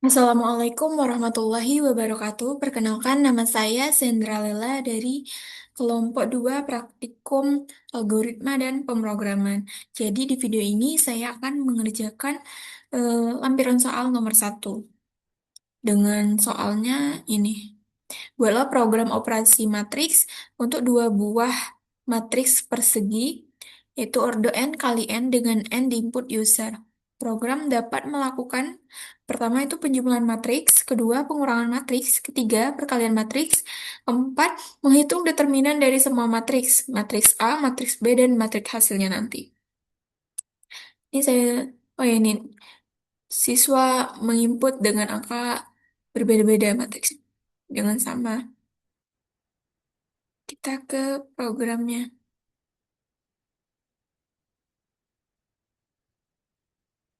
Assalamualaikum warahmatullahi wabarakatuh. Perkenalkan, nama saya Sendra Lela dari kelompok 2 Praktikum Algoritma dan Pemrograman. Jadi di video ini saya akan mengerjakan lampiran soal nomor 1. Dengan soalnya ini. Buatlah program operasi matriks untuk dua buah matriks persegi, yaitu ordo n kali n dengan n di input user. Program dapat melakukan pertama itu penjumlahan matriks, kedua pengurangan matriks, ketiga perkalian matriks, keempat menghitung determinan dari semua matriks, matriks A, matriks B, dan matriks hasilnya nanti. Ini saya, oh ya ini, siswa menginput dengan angka berbeda-beda matriks, jangan sama. Kita ke programnya.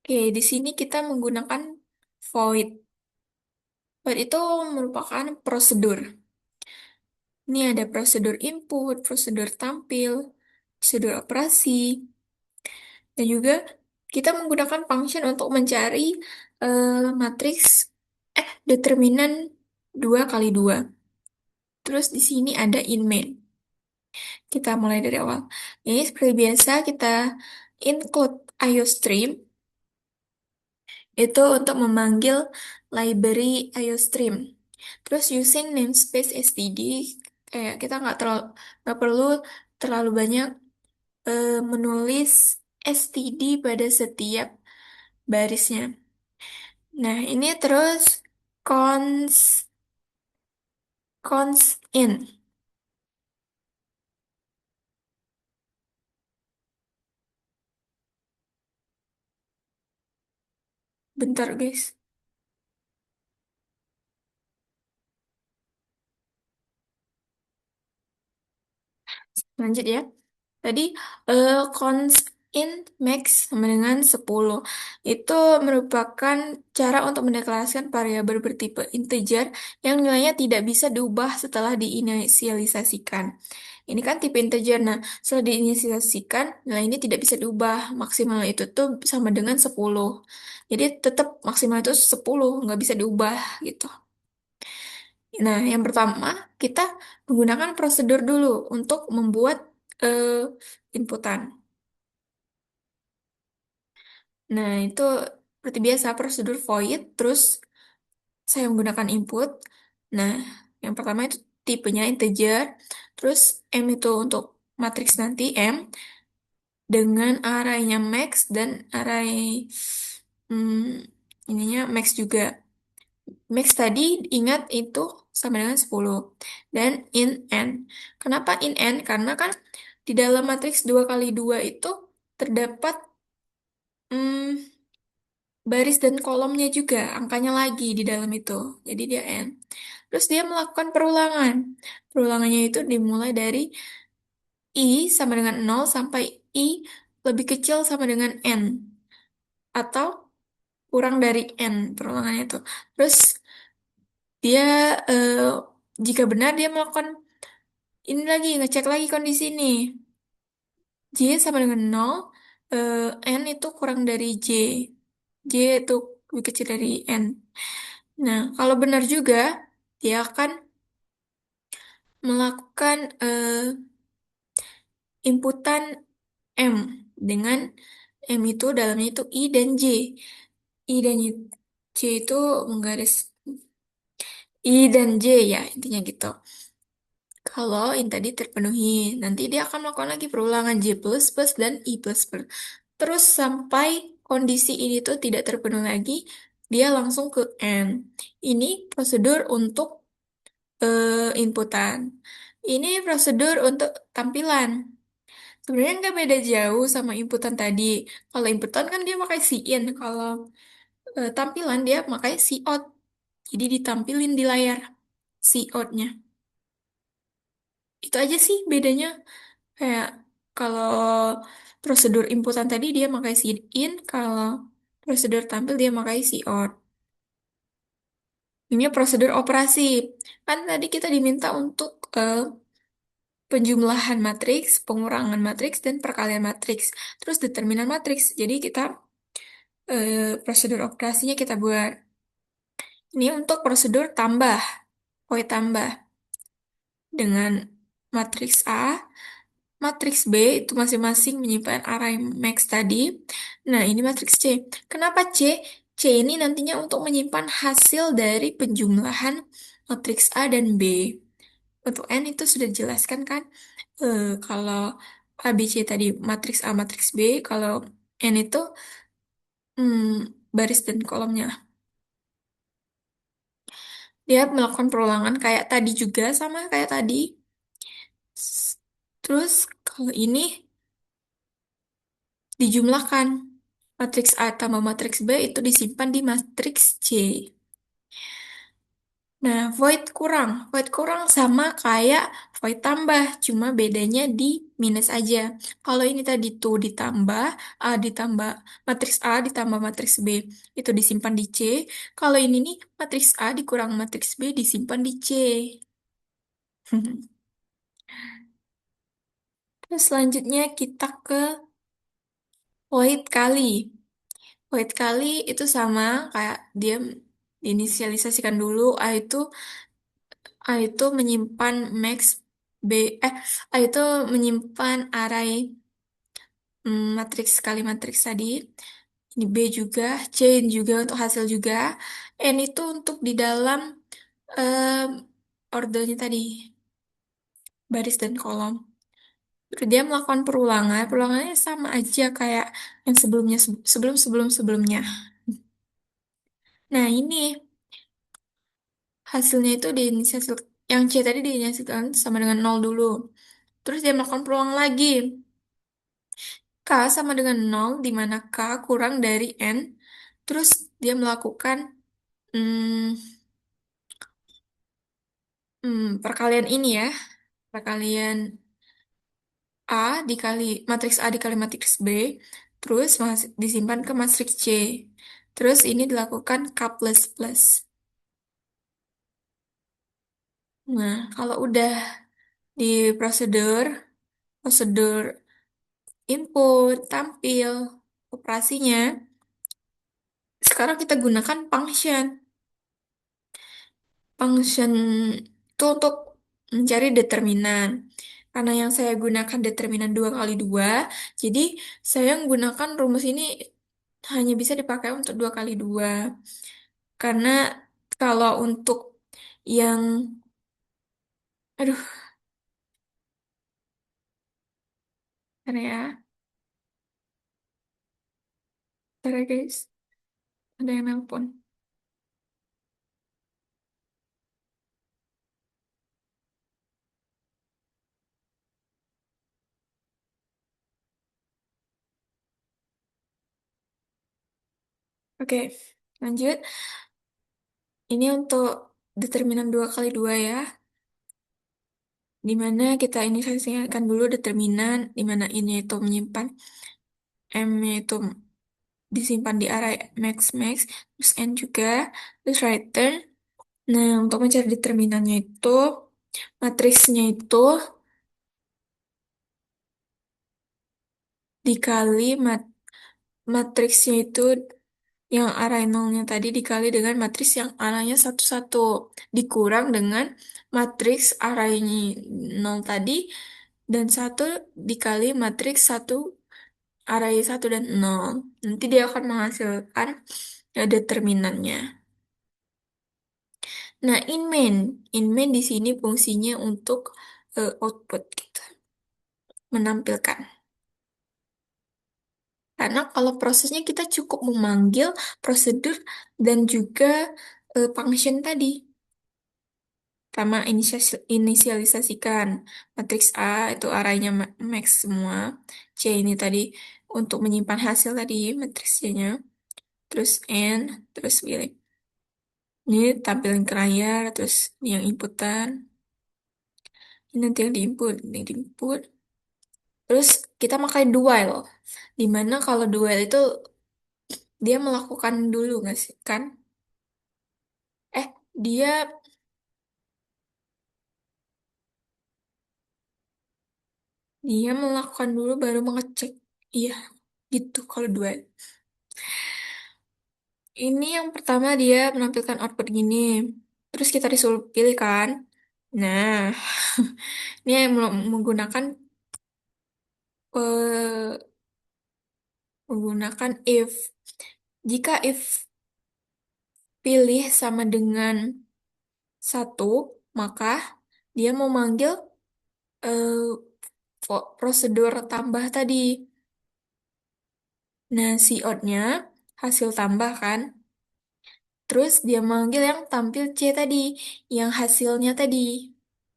Oke, di sini kita menggunakan void. Void itu merupakan prosedur. Ini ada prosedur input, prosedur tampil, prosedur operasi, dan juga kita menggunakan function untuk mencari matriks determinan 2 kali 2. Terus di sini ada in main. Kita mulai dari awal. Ini seperti biasa kita include IOStream itu untuk memanggil library IOStream. Terus using namespace std, kayak kita nggak perlu terlalu banyak menulis std pada setiap barisnya. Nah, ini terus cons cons in. Bentar, guys. Lanjut ya. Tadi cons in max sama dengan 10. Itu merupakan cara untuk mendeklarasikan variabel bertipe integer yang nilainya tidak bisa diubah setelah diinisialisasikan. Ini kan tipe integer. Nah, setelah diinisialisasikan, nilai ini tidak bisa diubah. Maksimal itu tuh sama dengan 10. Jadi tetap maksimal itu 10, nggak bisa diubah gitu. Nah, yang pertama, kita menggunakan prosedur dulu untuk membuat eh, inputan. Nah, itu seperti biasa prosedur void, terus saya menggunakan input. Nah, yang pertama itu tipenya integer, terus M itu untuk matriks nanti M, dengan arraynya max dan array ininya max juga. Max tadi ingat itu sama dengan 10. Dan in n. Kenapa in n? Karena kan di dalam matriks 2 kali 2 itu terdapat mm, baris dan kolomnya juga, angkanya lagi di dalam itu. Jadi dia n. Terus dia melakukan perulangan. Perulangannya itu dimulai dari i sama dengan 0 sampai i lebih kecil sama dengan n. Atau kurang dari n perulangannya itu. Terus dia eh, jika benar dia melakukan ini lagi, ngecek lagi kondisi ini. J sama dengan 0, N itu kurang dari J. J itu lebih kecil dari N. Nah, kalau benar juga, dia akan melakukan inputan M dengan M itu dalamnya itu I dan J. I dan J itu menggaris I dan J ya, intinya gitu. Kalau ini tadi terpenuhi, nanti dia akan melakukan lagi perulangan J++ dan I++. Terus sampai kondisi ini tuh tidak terpenuhi lagi, dia langsung ke N. Ini prosedur untuk inputan. Ini prosedur untuk tampilan. Sebenarnya nggak beda jauh sama inputan tadi. Kalau inputan kan dia pakai in, kalau tampilan dia pakai out. Jadi ditampilin di layar out-nya. Itu aja sih bedanya. Kayak kalau prosedur inputan tadi dia pakai in, kalau prosedur tampil dia pakai out. Ini prosedur operasi. Kan tadi kita diminta untuk penjumlahan matriks, pengurangan matriks, dan perkalian matriks. Terus determinan matriks. Jadi kita Prosedur operasinya kita buat. Ini untuk prosedur tambah, void tambah dengan matriks A, matriks B itu masing-masing menyimpan array max tadi. Nah, ini matriks C. Kenapa C? C ini nantinya untuk menyimpan hasil dari penjumlahan matriks A dan B. Untuk N itu sudah dijelaskan kan? Kalau A, B, C tadi matriks A, matriks B. Kalau N itu baris dan kolomnya. Dia melakukan perulangan kayak tadi juga, sama kayak tadi. Terus kalau ini dijumlahkan. Matriks A tambah matriks B itu disimpan di matriks C. Nah, void kurang. Void kurang sama kayak void tambah, cuma bedanya di minus aja. Kalau ini tadi tuh ditambah, A ditambah matriks A ditambah matriks B, itu disimpan di C. Kalau ini nih, matriks A dikurang matriks B disimpan di C. Terus selanjutnya kita ke void kali. Void kali itu sama kayak dia diinisialisasikan dulu. A itu menyimpan max B, eh A itu menyimpan array matriks kali matriks tadi. Ini B juga, C juga untuk hasil juga. N itu untuk di dalam em, ordernya tadi, baris dan kolom. Terus dia melakukan perulangan, perulangannya sama aja kayak yang sebelumnya, sebelum-sebelum-sebelumnya. Nah, ini hasilnya itu yang C tadi diinisialkan sama dengan nol dulu. Terus dia melakukan peluang lagi. K sama dengan nol, di mana K kurang dari N. Terus dia melakukan hmm, perkalian ini ya. Perkalian A dikali matriks A dikali matriks B. Terus disimpan ke matriks C. Terus ini dilakukan K plus plus. Nah, kalau udah di prosedur, prosedur input, tampil, operasinya, sekarang kita gunakan function. Function itu untuk mencari determinan. Karena yang saya gunakan determinan 2 kali 2, jadi saya menggunakan rumus ini hanya bisa dipakai untuk 2 kali 2. Karena kalau untuk yang, aduh, bentar ya, bentar ya guys, ada yang nelpon. Oke, lanjut. Ini untuk determinan 2 kali 2 ya. Di mana kita inisialisasikan dulu determinan, di mana ini itu menyimpan M-nya itu disimpan di array max max, terus N juga, terus return. Nah, untuk mencari determinannya itu, matriksnya itu dikali matriksnya itu yang array nolnya tadi dikali dengan matriks yang arahnya satu-satu, dikurang dengan matriks arahnya nol tadi, dan satu dikali matriks satu array satu dan nol. Nanti dia akan menghasilkan determinannya. Nah, in main di sini fungsinya untuk output gitu, menampilkan. Karena kalau prosesnya kita cukup memanggil prosedur dan juga function tadi. Pertama inisialisasikan matriks A itu arahnya max semua. C ini tadi untuk menyimpan hasil tadi matriks C-nya. Terus N, terus pilih. Ini tampilin ke layar, terus ini yang inputan. Ini nanti yang diinput, ini yang diinput. Terus kita pakai dual. Dimana kalau dual itu dia melakukan dulu nggak sih? Kan? Dia dia melakukan dulu baru mengecek. Iya, gitu kalau dual. Ini yang pertama dia menampilkan output gini. Terus kita disuruh pilih kan. Nah, ini yang menggunakan eh, menggunakan if. Jika if pilih sama dengan satu, maka dia mau manggil eh, prosedur tambah tadi. Nah, si outnya hasil tambah kan. Terus dia manggil yang tampil C tadi, yang hasilnya tadi.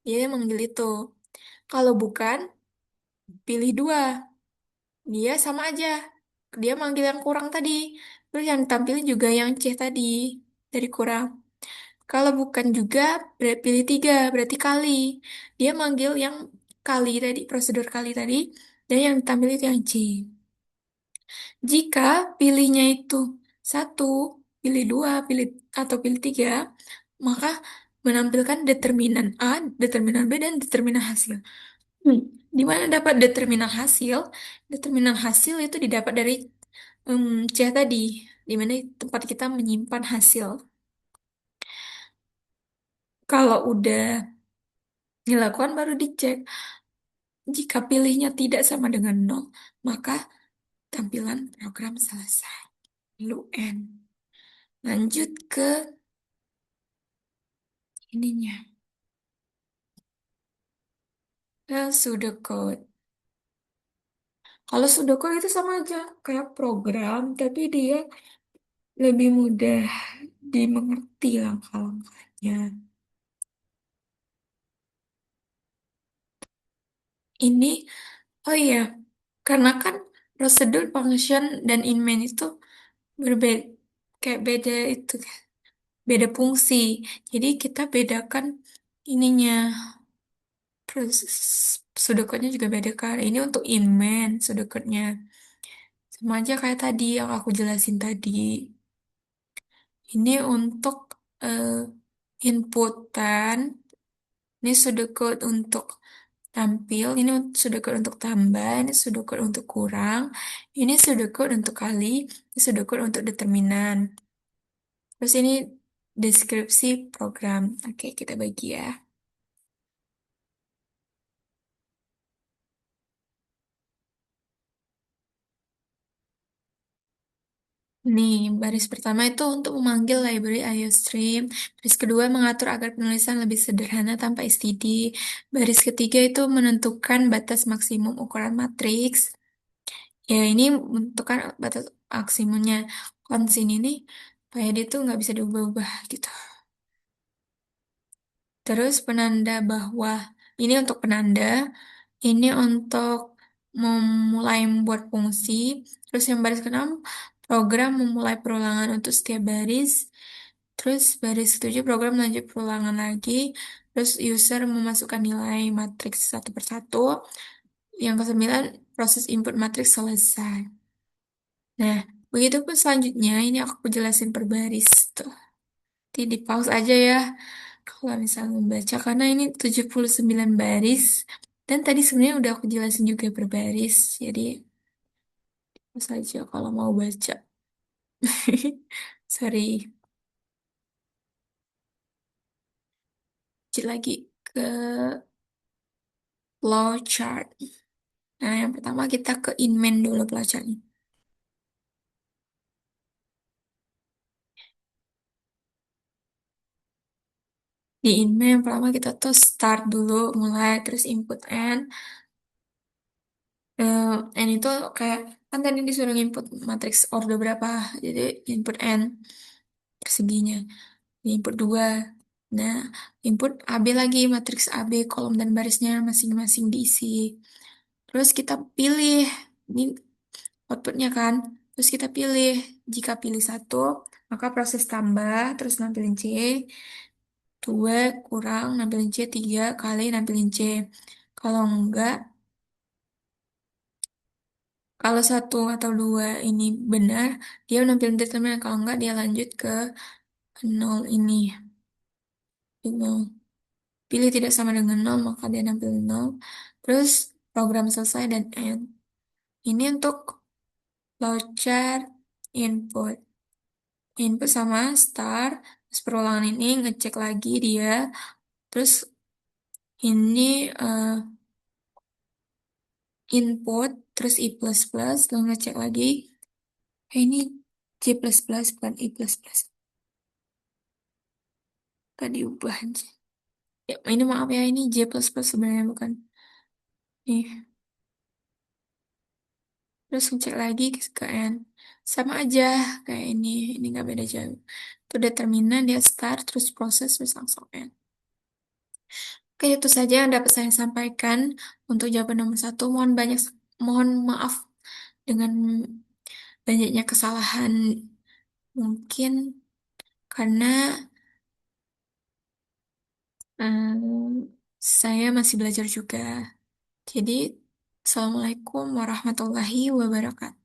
Dia manggil itu. Kalau bukan, pilih dua. Dia sama aja. Dia manggil yang kurang tadi. Terus yang tampilin juga yang C tadi. Dari kurang. Kalau bukan juga, pilih tiga. Berarti kali. Dia manggil yang kali tadi, prosedur kali tadi. Dan yang ditampil itu yang C. Jika pilihnya itu satu, pilih dua, pilih atau pilih tiga, maka menampilkan determinan A, determinan B, dan determinan hasil. Di mana dapat determinan hasil? Determinan hasil itu didapat dari C tadi, di mana tempat kita menyimpan hasil. Kalau udah dilakukan baru dicek. Jika pilihnya tidak sama dengan nol, maka tampilan program selesai. Lalu N. Lanjut ke ininya. Pseudocode. Kalau pseudocode itu sama aja kayak program, tapi dia lebih mudah dimengerti langkah-langkahnya. Ini, oh iya, karena kan prosedur, function, dan inmain itu berbeda, kayak beda itu, beda fungsi. Jadi kita bedakan ininya, proses pseudocode-nya juga beda kan. Ini untuk inmain pseudocode-nya. Sama aja kayak tadi yang aku jelasin tadi. Ini untuk eh, inputan, ini pseudocode untuk tampil, ini pseudocode untuk tambah, ini pseudocode untuk kurang, ini pseudocode untuk kali, ini pseudocode untuk determinan. Terus ini deskripsi program. Oke, kita bagi ya. Nih, baris pertama itu untuk memanggil library IOStream. Baris kedua mengatur agar penulisan lebih sederhana tanpa STD. Baris ketiga itu menentukan batas maksimum ukuran matriks. Ya, ini menentukan batas maksimumnya. Konsin ini, supaya dia tuh nggak bisa diubah-ubah gitu. Terus penanda bahwa ini untuk penanda, ini untuk memulai membuat fungsi. Terus yang baris keenam, program memulai perulangan untuk setiap baris. Terus baris ketujuh, program lanjut perulangan lagi. Terus user memasukkan nilai matriks satu persatu. Yang kesembilan, proses input matriks selesai. Nah, begitu pun selanjutnya, ini aku jelasin per baris tuh. Nanti di pause aja ya. Kalau misalnya membaca, karena ini 79 baris. Dan tadi sebenarnya udah aku jelasin juga per baris. Jadi, pause aja kalau mau baca. Sorry. Lanjut lagi ke flowchart. Nah, yang pertama kita ke inmen dulu flowchartnya. Di inmen yang pertama kita tuh start dulu, mulai, terus input N. N itu kayak, kan tadi disuruh input matriks order berapa. Jadi input N perseginya. Input 2. Nah, input AB lagi, matriks AB, kolom dan barisnya masing-masing diisi. Terus kita pilih, ini outputnya kan. Terus kita pilih, jika pilih satu, maka proses tambah, terus nampilin C. Dua, kurang, nampilin C. Tiga, kali nampilin C. Kalau enggak, kalau satu atau dua ini benar, dia nampilin determinan. Kalau enggak, dia lanjut ke nol ini. Nol. Pilih tidak sama dengan nol, maka dia nampil nol. Terus program selesai dan end. Ini untuk flowchart input. Input sama start, terus perulangan ini ngecek lagi dia, terus ini input, terus I++, lalu ngecek lagi, ini J++, bukan I++, tadi diubah aja. Ya, ini maaf ya, ini J++ sebenarnya bukan. Nih, terus ngecek lagi ke N. Sama aja kayak ini nggak beda jauh. Itu determinan, dia start, terus proses, terus langsung N. Oke, itu saja yang dapat saya sampaikan untuk jawaban nomor satu. Mohon maaf dengan banyaknya kesalahan mungkin karena saya masih belajar juga. Jadi, Assalamualaikum warahmatullahi wabarakatuh.